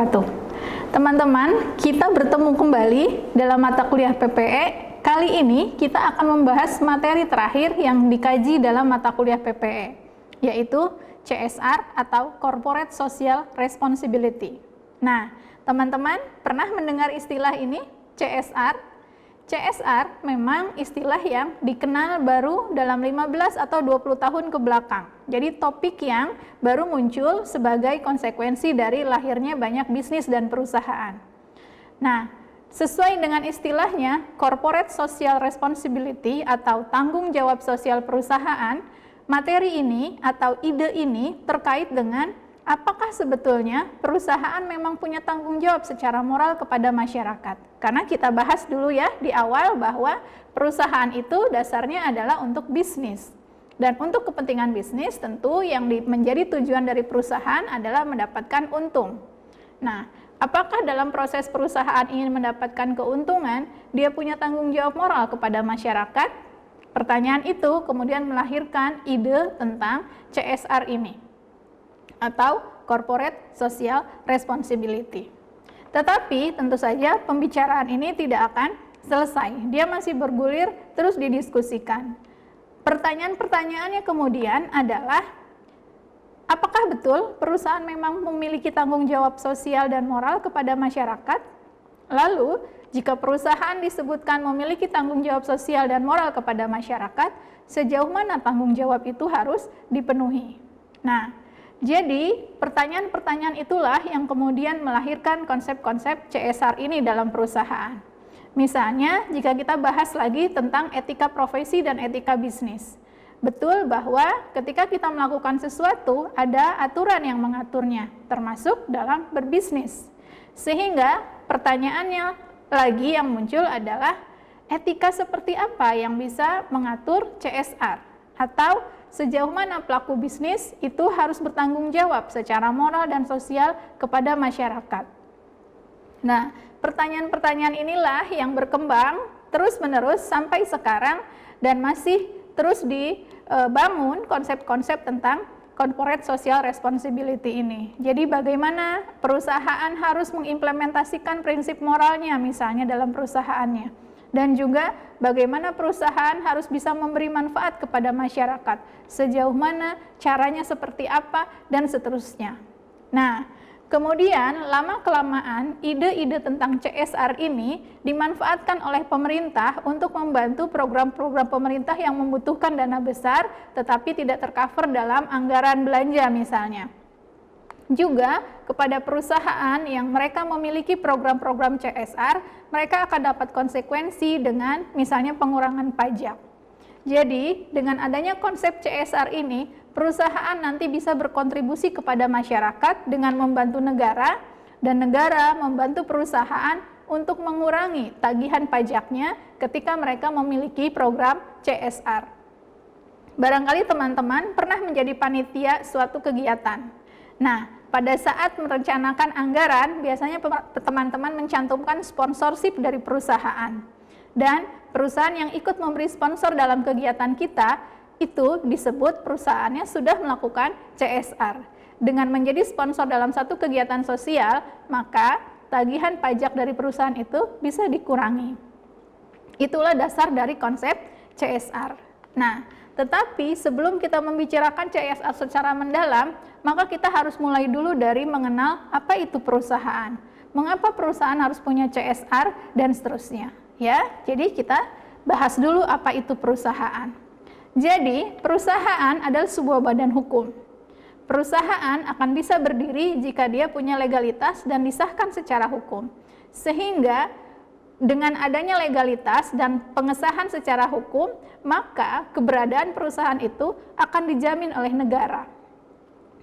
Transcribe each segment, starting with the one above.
wabarakatuh. Teman-teman, kita bertemu kembali dalam mata kuliah PPE. Kali ini kita akan membahas materi terakhir yang dikaji dalam mata kuliah PPE, yaitu CSR atau Corporate Social Responsibility. Nah, teman-teman pernah mendengar istilah ini, CSR? CSR memang istilah yang dikenal baru dalam 15 atau 20 tahun ke belakang. Jadi topik yang baru muncul sebagai konsekuensi dari lahirnya banyak bisnis dan perusahaan. Nah, sesuai dengan istilahnya, Corporate Social Responsibility atau tanggung jawab sosial perusahaan, materi ini atau ide ini terkait dengan apakah sebetulnya perusahaan memang punya tanggung jawab secara moral kepada masyarakat? Karena kita bahas dulu ya di awal bahwa perusahaan itu dasarnya adalah untuk bisnis. Dan untuk kepentingan bisnis tentu yang menjadi tujuan dari perusahaan adalah mendapatkan untung. Nah, apakah dalam proses perusahaan ingin mendapatkan keuntungan, dia punya tanggung jawab moral kepada masyarakat? Pertanyaan itu kemudian melahirkan ide tentang CSR ini, atau Corporate Social Responsibility. Tetapi tentu saja pembicaraan ini tidak akan selesai, dia masih bergulir terus didiskusikan. Pertanyaan-pertanyaannya kemudian adalah, apakah betul perusahaan memang memiliki tanggung jawab sosial dan moral kepada masyarakat? Lalu, jika perusahaan disebutkan memiliki tanggung jawab sosial dan moral kepada masyarakat, sejauh mana tanggung jawab itu harus dipenuhi? Nah, jadi, pertanyaan-pertanyaan itulah yang kemudian melahirkan konsep-konsep CSR ini dalam perusahaan. Misalnya, jika kita bahas lagi tentang etika profesi dan etika bisnis. Betul bahwa ketika kita melakukan sesuatu, ada aturan yang mengaturnya, termasuk dalam berbisnis. Sehingga pertanyaannya lagi yang muncul adalah, etika seperti apa yang bisa mengatur CSR? Atau sejauh mana pelaku bisnis itu harus bertanggung jawab secara moral dan sosial kepada masyarakat. Nah, pertanyaan-pertanyaan inilah yang berkembang terus-menerus sampai sekarang dan masih terus dibangun konsep-konsep tentang Corporate Social Responsibility ini. Jadi bagaimana perusahaan harus mengimplementasikan prinsip moralnya misalnya dalam perusahaannya. Dan juga bagaimana perusahaan harus bisa memberi manfaat kepada masyarakat, sejauh mana, caranya seperti apa, dan seterusnya. Nah, kemudian lama-kelamaan ide-ide tentang CSR ini dimanfaatkan oleh pemerintah untuk membantu program-program pemerintah yang membutuhkan dana besar, tetapi tidak tercover dalam anggaran belanja misalnya. Juga kepada perusahaan yang mereka memiliki program-program CSR, mereka akan dapat konsekuensi dengan misalnya pengurangan pajak. Jadi, dengan adanya konsep CSR ini, perusahaan nanti bisa berkontribusi kepada masyarakat dengan membantu negara, dan negara membantu perusahaan untuk mengurangi tagihan pajaknya ketika mereka memiliki program CSR. Barangkali teman-teman pernah menjadi panitia suatu kegiatan. Nah, pada saat merencanakan anggaran, biasanya teman-teman mencantumkan sponsorship dari perusahaan. Dan perusahaan yang ikut memberi sponsor dalam kegiatan kita, itu disebut perusahaannya sudah melakukan CSR. Dengan menjadi sponsor dalam satu kegiatan sosial, maka tagihan pajak dari perusahaan itu bisa dikurangi. Itulah dasar dari konsep CSR. Nah, tetapi sebelum kita membicarakan CSR secara mendalam, maka kita harus mulai dulu dari mengenal apa itu perusahaan. Mengapa perusahaan harus punya CSR dan seterusnya. Ya, jadi kita bahas dulu apa itu perusahaan. Jadi, perusahaan adalah sebuah badan hukum. Perusahaan akan bisa berdiri jika dia punya legalitas dan disahkan secara hukum. Sehingga dengan adanya legalitas dan pengesahan secara hukum, maka keberadaan perusahaan itu akan dijamin oleh negara.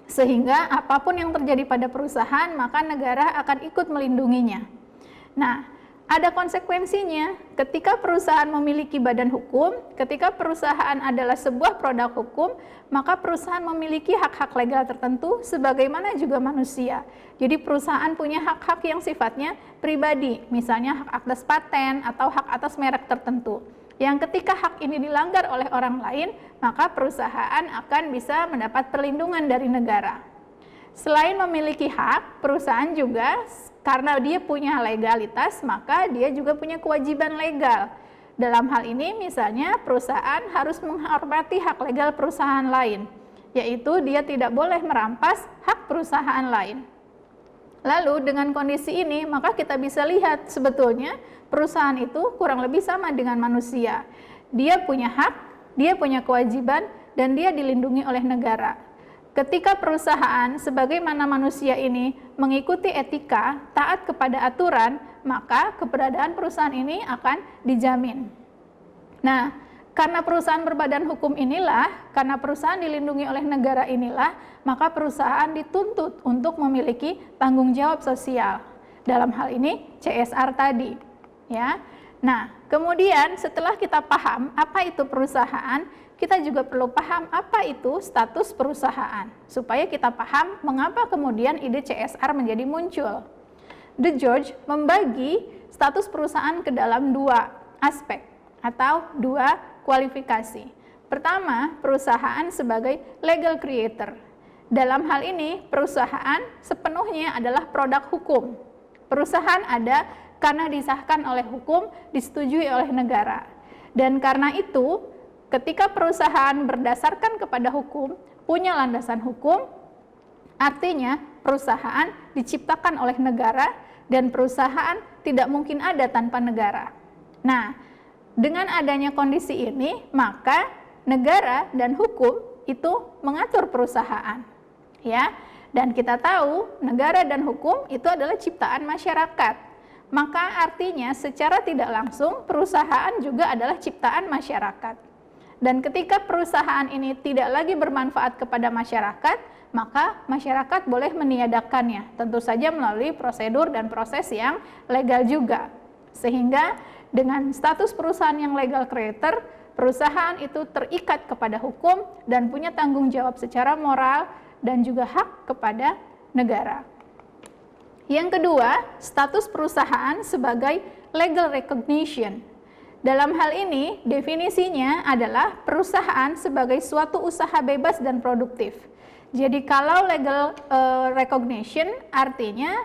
Sehingga apapun yang terjadi pada perusahaan, maka negara akan ikut melindunginya. Nah, ada konsekuensinya ketika perusahaan memiliki badan hukum, ketika perusahaan adalah sebuah produk hukum, maka perusahaan memiliki hak-hak legal tertentu sebagaimana juga manusia. Jadi perusahaan punya hak-hak yang sifatnya pribadi, misalnya hak atas paten atau hak atas merek tertentu. Yang ketika hak ini dilanggar oleh orang lain, maka perusahaan akan bisa mendapat perlindungan dari negara. Selain memiliki hak, perusahaan juga karena dia punya legalitas, maka dia juga punya kewajiban legal. Dalam hal ini misalnya perusahaan harus menghormati hak legal perusahaan lain, yaitu dia tidak boleh merampas hak perusahaan lain. Lalu dengan kondisi ini maka kita bisa lihat sebetulnya perusahaan itu kurang lebih sama dengan manusia. Dia punya hak, dia punya kewajiban, dan dia dilindungi oleh negara. Ketika perusahaan sebagaimana manusia ini mengikuti etika, taat kepada aturan, maka keberadaan perusahaan ini akan dijamin. Nah, karena perusahaan berbadan hukum inilah, karena perusahaan dilindungi oleh negara inilah, maka perusahaan dituntut untuk memiliki tanggung jawab sosial. Dalam hal ini CSR tadi, ya. Nah, kemudian setelah kita paham apa itu perusahaan, kita juga perlu paham apa itu status perusahaan, supaya kita paham mengapa kemudian ide CSR menjadi muncul. De George membagi status perusahaan ke dalam dua aspek atau dua kualifikasi. Pertama, perusahaan sebagai legal creator. Dalam hal ini, perusahaan sepenuhnya adalah produk hukum. Perusahaan ada karena disahkan oleh hukum, disetujui oleh negara. Dan karena itu, ketika perusahaan berdasarkan kepada hukum, punya landasan hukum, artinya perusahaan diciptakan oleh negara dan perusahaan tidak mungkin ada tanpa negara. Nah, dengan adanya kondisi ini, maka negara dan hukum itu mengatur perusahaan, ya. Dan kita tahu negara dan hukum itu adalah ciptaan masyarakat. Maka artinya secara tidak langsung perusahaan juga adalah ciptaan masyarakat. Dan ketika perusahaan ini tidak lagi bermanfaat kepada masyarakat, maka masyarakat boleh meniadakannya, tentu saja melalui prosedur dan proses yang legal juga. Sehingga dengan status perusahaan yang legal creator, perusahaan itu terikat kepada hukum dan punya tanggung jawab secara moral dan juga hak kepada negara. Yang kedua, status perusahaan sebagai legal recognition. Dalam hal ini, definisinya adalah perusahaan sebagai suatu usaha bebas dan produktif. Jadi kalau legal recognition artinya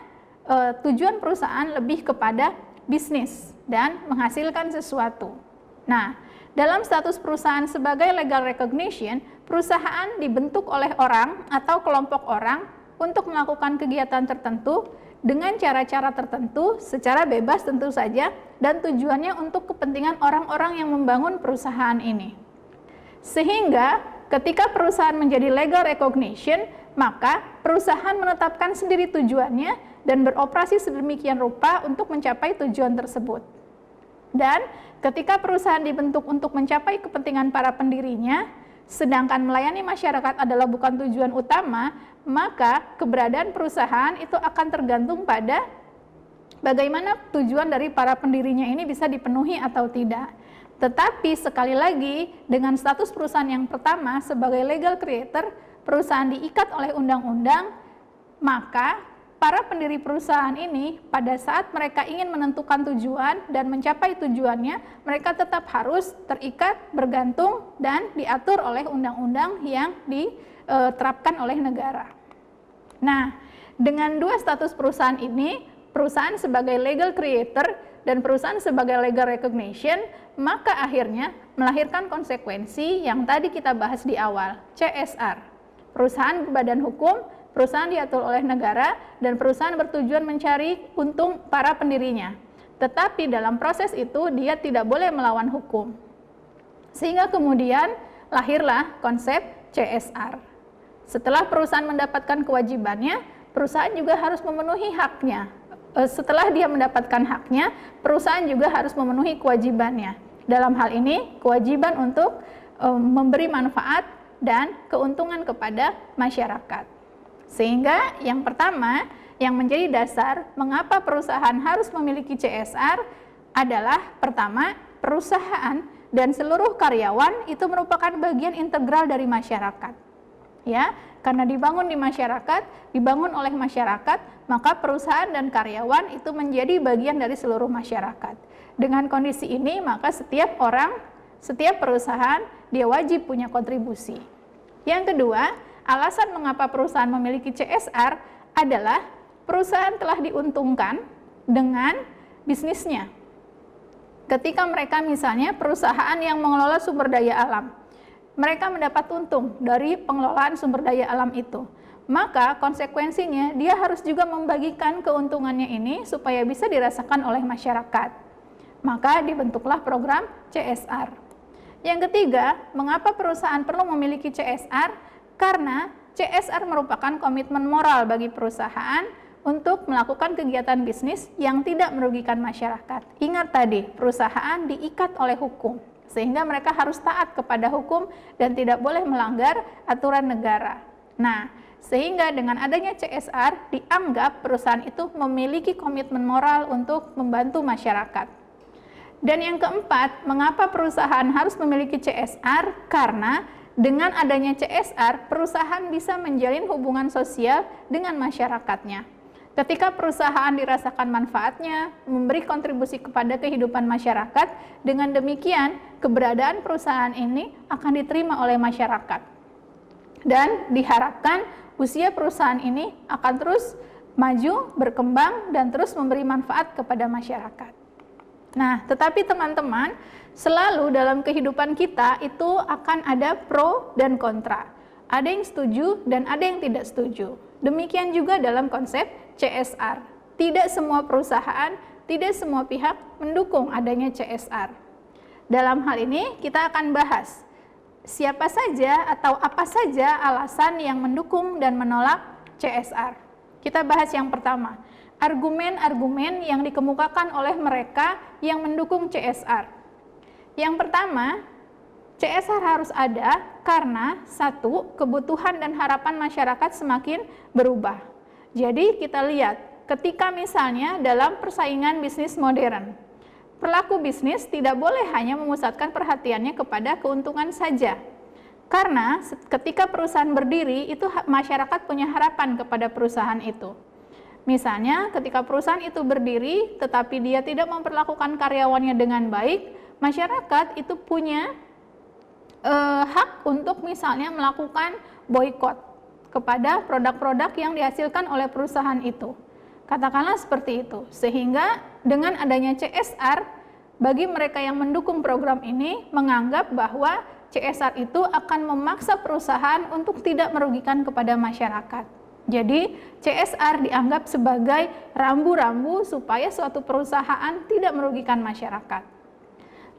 tujuan perusahaan lebih kepada bisnis dan menghasilkan sesuatu. Nah, dalam status perusahaan sebagai legal recognition, perusahaan dibentuk oleh orang atau kelompok orang untuk melakukan kegiatan tertentu dengan cara-cara tertentu secara bebas tentu saja, dan tujuannya untuk kepentingan orang-orang yang membangun perusahaan ini. Sehingga ketika perusahaan menjadi legal recognition, maka perusahaan menetapkan sendiri tujuannya dan beroperasi sedemikian rupa untuk mencapai tujuan tersebut. Dan ketika perusahaan dibentuk untuk mencapai kepentingan para pendirinya, sedangkan melayani masyarakat adalah bukan tujuan utama, maka keberadaan perusahaan itu akan tergantung pada bagaimana tujuan dari para pendirinya ini bisa dipenuhi atau tidak. Tetapi sekali lagi, dengan status perusahaan yang pertama sebagai legal creator, perusahaan diikat oleh undang-undang, maka para pendiri perusahaan ini pada saat mereka ingin menentukan tujuan dan mencapai tujuannya, mereka tetap harus terikat, bergantung, dan diatur oleh undang-undang yang diterapkan oleh negara. Nah, dengan dua status perusahaan ini, perusahaan sebagai legal creator dan perusahaan sebagai legal recognition, maka akhirnya melahirkan konsekuensi yang tadi kita bahas di awal, CSR. Perusahaan berbadan hukum, perusahaan diatur oleh negara, dan perusahaan bertujuan mencari untung para pendirinya. Tetapi dalam proses itu dia tidak boleh melawan hukum. Sehingga kemudian lahirlah konsep CSR. Setelah perusahaan mendapatkan kewajibannya, perusahaan juga harus memenuhi haknya. Setelah dia mendapatkan haknya, perusahaan juga harus memenuhi kewajibannya. Dalam hal ini, kewajiban untuk memberi manfaat dan keuntungan kepada masyarakat. Sehingga yang pertama, yang menjadi dasar mengapa perusahaan harus memiliki CSR adalah pertama, perusahaan dan seluruh karyawan itu merupakan bagian integral dari masyarakat. Ya, karena dibangun di masyarakat, dibangun oleh masyarakat, maka perusahaan dan karyawan itu menjadi bagian dari seluruh masyarakat. Dengan kondisi ini, maka setiap orang, setiap perusahaan, dia wajib punya kontribusi. Yang kedua alasan mengapa perusahaan memiliki CSR adalah perusahaan telah diuntungkan dengan bisnisnya. Ketika mereka misalnya perusahaan yang mengelola sumber daya alam, mereka mendapat untung dari pengelolaan sumber daya alam itu. Maka konsekuensinya dia harus juga membagikan keuntungannya ini supaya bisa dirasakan oleh masyarakat. Maka dibentuklah program CSR. Yang ketiga, mengapa perusahaan perlu memiliki CSR? Karena CSR merupakan komitmen moral bagi perusahaan untuk melakukan kegiatan bisnis yang tidak merugikan masyarakat. Ingat tadi, perusahaan diikat oleh hukum, sehingga mereka harus taat kepada hukum dan tidak boleh melanggar aturan negara. Nah, sehingga dengan adanya CSR, dianggap perusahaan itu memiliki komitmen moral untuk membantu masyarakat. Dan yang keempat, mengapa perusahaan harus memiliki CSR? Karena dengan adanya CSR, perusahaan bisa menjalin hubungan sosial dengan masyarakatnya. Ketika perusahaan dirasakan manfaatnya, memberi kontribusi kepada kehidupan masyarakat, dengan demikian keberadaan perusahaan ini akan diterima oleh masyarakat. Dan diharapkan usia perusahaan ini akan terus maju, berkembang, dan terus memberi manfaat kepada masyarakat. Nah, tetapi teman-teman, selalu dalam kehidupan kita itu akan ada pro dan kontra. Ada yang setuju dan ada yang tidak setuju. Demikian juga dalam konsep CSR. Tidak semua perusahaan, tidak semua pihak mendukung adanya CSR. Dalam hal ini kita akan bahas siapa saja atau apa saja alasan yang mendukung dan menolak CSR. Kita bahas yang pertama, argumen-argumen yang dikemukakan oleh mereka yang mendukung CSR. Yang pertama, CSR harus ada karena satu, kebutuhan dan harapan masyarakat semakin berubah. Jadi kita lihat, ketika misalnya dalam persaingan bisnis modern, pelaku bisnis tidak boleh hanya memusatkan perhatiannya kepada keuntungan saja. Karena ketika perusahaan berdiri, itu masyarakat punya harapan kepada perusahaan itu. Misalnya ketika perusahaan itu berdiri, tetapi dia tidak memperlakukan karyawannya dengan baik, masyarakat itu punya hak untuk misalnya melakukan boikot kepada produk-produk yang dihasilkan oleh perusahaan itu. Katakanlah seperti itu. Sehingga dengan adanya CSR, bagi mereka yang mendukung program ini menganggap bahwa CSR itu akan memaksa perusahaan untuk tidak merugikan kepada masyarakat. Jadi CSR dianggap sebagai rambu-rambu supaya suatu perusahaan tidak merugikan masyarakat.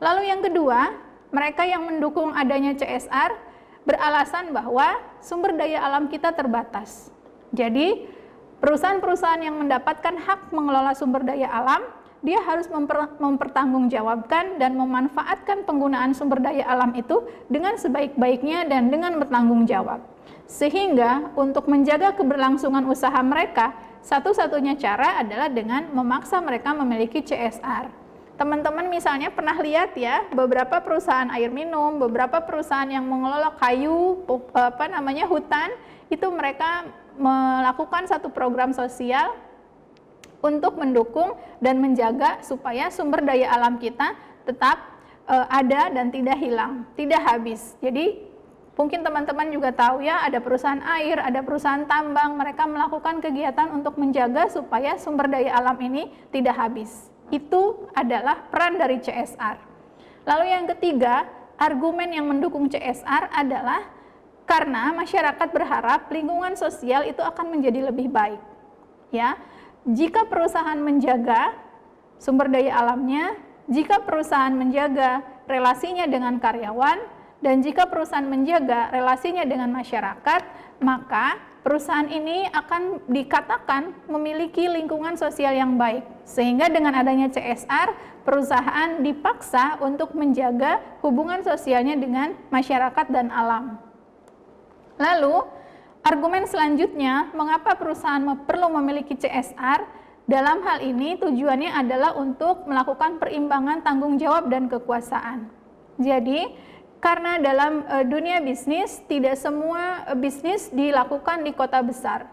Lalu yang kedua, mereka yang mendukung adanya CSR beralasan bahwa sumber daya alam kita terbatas. Jadi, perusahaan-perusahaan yang mendapatkan hak mengelola sumber daya alam, dia harus mempertanggungjawabkan dan memanfaatkan penggunaan sumber daya alam itu dengan sebaik-baiknya dan dengan bertanggung jawab. Sehingga untuk menjaga keberlangsungan usaha mereka, satu-satunya cara adalah dengan memaksa mereka memiliki CSR. Teman-teman misalnya pernah lihat ya, beberapa perusahaan air minum, beberapa perusahaan yang mengelola kayu, hutan, itu mereka melakukan satu program sosial untuk mendukung dan menjaga supaya sumber daya alam kita tetap ada dan tidak hilang, tidak habis. Jadi mungkin teman-teman juga tahu ya, ada perusahaan air, ada perusahaan tambang, mereka melakukan kegiatan untuk menjaga supaya sumber daya alam ini tidak habis. Itu adalah peran dari CSR. Lalu yang ketiga, argumen yang mendukung CSR adalah karena masyarakat berharap lingkungan sosial itu akan menjadi lebih baik. Ya, jika perusahaan menjaga sumber daya alamnya, jika perusahaan menjaga relasinya dengan karyawan, dan jika perusahaan menjaga relasinya dengan masyarakat, maka perusahaan ini akan dikatakan memiliki lingkungan sosial yang baik. Sehingga dengan adanya CSR, perusahaan dipaksa untuk menjaga hubungan sosialnya dengan masyarakat dan alam. Lalu, argumen selanjutnya, mengapa perusahaan perlu memiliki CSR? Dalam hal ini tujuannya adalah untuk melakukan perimbangan tanggung jawab dan kekuasaan. Jadi, karena dalam dunia bisnis, tidak semua bisnis dilakukan di kota besar.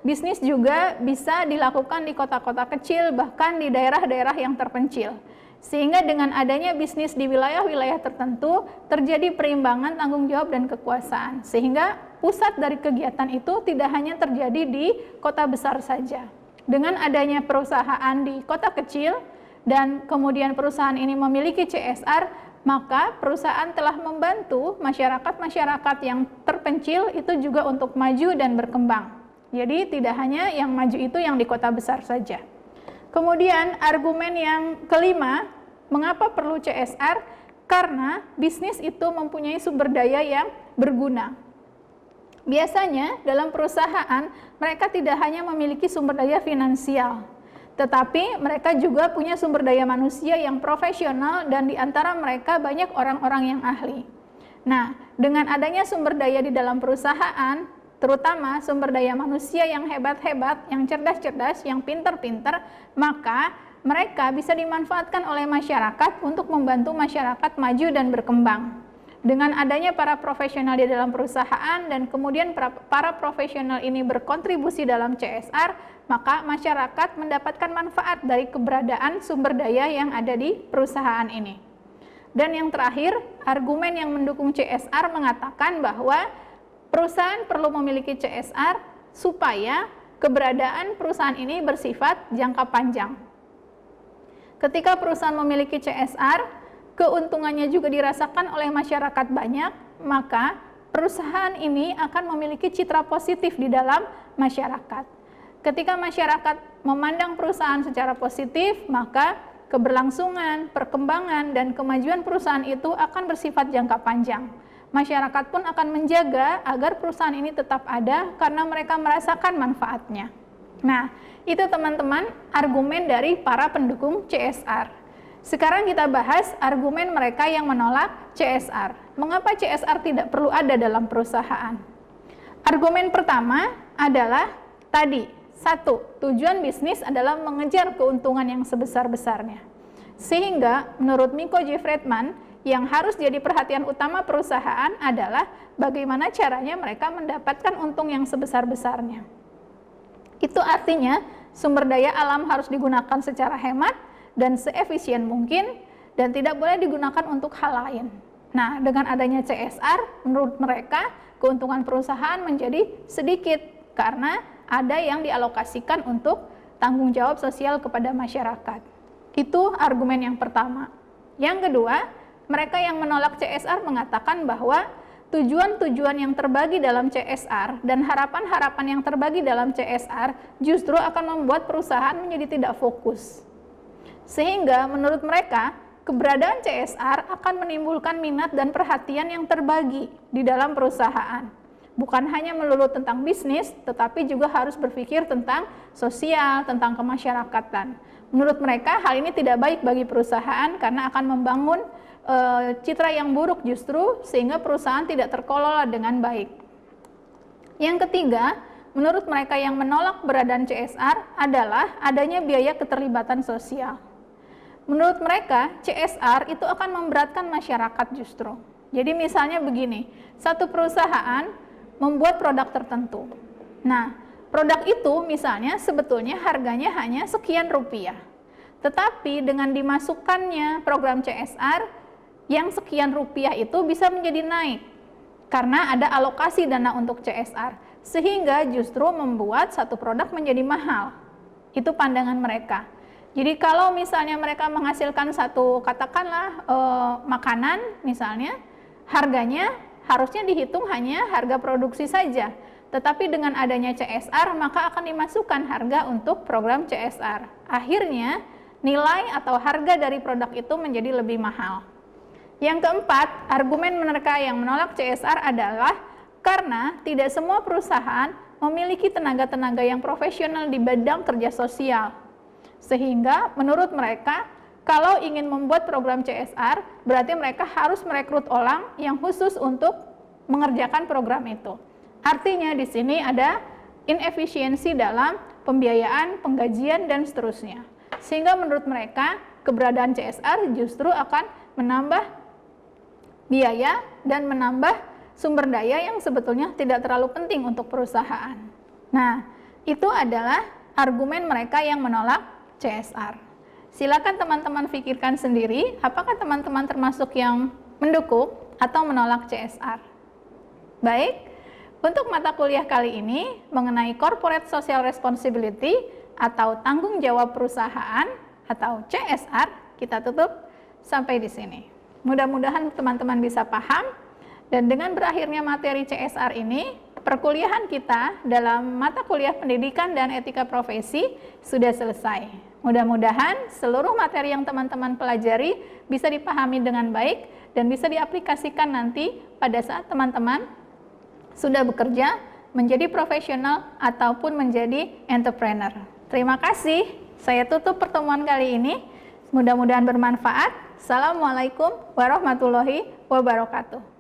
Bisnis juga bisa dilakukan di kota-kota kecil, bahkan di daerah-daerah yang terpencil. Sehingga dengan adanya bisnis di wilayah-wilayah tertentu, terjadi perimbangan tanggung jawab dan kekuasaan. Sehingga pusat dari kegiatan itu tidak hanya terjadi di kota besar saja. Dengan adanya perusahaan di kota kecil dan kemudian perusahaan ini memiliki CSR, maka perusahaan telah membantu masyarakat-masyarakat yang terpencil itu juga untuk maju dan berkembang. Jadi tidak hanya yang maju itu yang di kota besar saja. Kemudian argumen yang kelima, mengapa perlu CSR? Karena bisnis itu mempunyai sumber daya yang berguna. Biasanya dalam perusahaan mereka tidak hanya memiliki sumber daya finansial, tetapi mereka juga punya sumber daya manusia yang profesional dan di antara mereka banyak orang-orang yang ahli. Nah, dengan adanya sumber daya di dalam perusahaan, terutama sumber daya manusia yang hebat-hebat, yang cerdas-cerdas, yang pintar-pintar, maka mereka bisa dimanfaatkan oleh masyarakat untuk membantu masyarakat maju dan berkembang. Dengan adanya para profesional di dalam perusahaan dan kemudian para profesional ini berkontribusi dalam CSR, maka masyarakat mendapatkan manfaat dari keberadaan sumber daya yang ada di perusahaan ini. Dan yang terakhir, argumen yang mendukung CSR mengatakan bahwa perusahaan perlu memiliki CSR supaya keberadaan perusahaan ini bersifat jangka panjang. Ketika perusahaan memiliki CSR, keuntungannya juga dirasakan oleh masyarakat banyak, maka perusahaan ini akan memiliki citra positif di dalam masyarakat. Ketika masyarakat memandang perusahaan secara positif, maka keberlangsungan, perkembangan, dan kemajuan perusahaan itu akan bersifat jangka panjang. Masyarakat pun akan menjaga agar perusahaan ini tetap ada karena mereka merasakan manfaatnya. Nah, itu teman-teman argumen dari para pendukung CSR. Sekarang kita bahas argumen mereka yang menolak CSR. Mengapa CSR tidak perlu ada dalam perusahaan? Argumen pertama adalah tadi, satu, tujuan bisnis adalah mengejar keuntungan yang sebesar-besarnya. Sehingga menurut Miko J. Friedman, yang harus jadi perhatian utama perusahaan adalah bagaimana caranya mereka mendapatkan untung yang sebesar-besarnya. Itu artinya sumber daya alam harus digunakan secara hemat dan seefisien mungkin dan tidak boleh digunakan untuk hal lain. Nah, dengan adanya CSR, menurut mereka keuntungan perusahaan menjadi sedikit karena ada yang dialokasikan untuk tanggung jawab sosial kepada masyarakat. Itu argumen yang pertama. Yang kedua, mereka yang menolak CSR mengatakan bahwa tujuan-tujuan yang terbagi dalam CSR dan harapan-harapan yang terbagi dalam CSR justru akan membuat perusahaan menjadi tidak fokus. Sehingga menurut mereka, keberadaan CSR akan menimbulkan minat dan perhatian yang terbagi di dalam perusahaan. Bukan hanya melulu tentang bisnis, tetapi juga harus berpikir tentang sosial, tentang kemasyarakatan. Menurut mereka, hal ini tidak baik bagi perusahaan karena akan membangun citra yang buruk justru, sehingga perusahaan tidak terkelola dengan baik. Yang ketiga, menurut mereka yang menolak keberadaan CSR adalah adanya biaya keterlibatan sosial. Menurut mereka, CSR itu akan memberatkan masyarakat justru. Jadi misalnya begini, satu perusahaan membuat produk tertentu. Nah, produk itu misalnya sebetulnya harganya hanya sekian rupiah. Tetapi dengan dimasukkannya program CSR, yang sekian rupiah itu bisa menjadi naik. Karena ada alokasi dana untuk CSR. Sehingga justru membuat satu produk menjadi mahal. Itu pandangan mereka. Jadi kalau misalnya mereka menghasilkan satu katakanlah makanan misalnya, harganya harusnya dihitung hanya harga produksi saja. Tetapi dengan adanya CSR maka akan dimasukkan harga untuk program CSR. Akhirnya nilai atau harga dari produk itu menjadi lebih mahal. Yang keempat, argumen mereka yang menolak CSR adalah karena tidak semua perusahaan memiliki tenaga-tenaga yang profesional di bidang kerja sosial. Sehingga menurut mereka, kalau ingin membuat program CSR, berarti mereka harus merekrut orang yang khusus untuk mengerjakan program itu. Artinya di sini ada inefisiensi dalam pembiayaan, penggajian, dan seterusnya. Sehingga menurut mereka, keberadaan CSR justru akan menambah biaya dan menambah sumber daya yang sebetulnya tidak terlalu penting untuk perusahaan. Nah, itu adalah argumen mereka yang menolak CSR. Silakan teman-teman pikirkan sendiri, apakah teman-teman termasuk yang mendukung atau menolak CSR? Baik, Untuk mata kuliah kali ini mengenai Corporate Social Responsibility atau tanggung jawab perusahaan atau CSR, kita tutup sampai di sini. Mudah-mudahan teman-teman bisa paham, dan dengan berakhirnya materi CSR ini, perkuliahan kita dalam mata kuliah pendidikan dan etika profesi sudah selesai. Mudah-mudahan seluruh materi yang teman-teman pelajari bisa dipahami dengan baik dan bisa diaplikasikan nanti pada saat teman-teman sudah bekerja, menjadi profesional ataupun menjadi entrepreneur. Terima kasih. Saya tutup pertemuan kali ini. Mudah-mudahan bermanfaat. Assalamualaikum warahmatullahi wabarakatuh.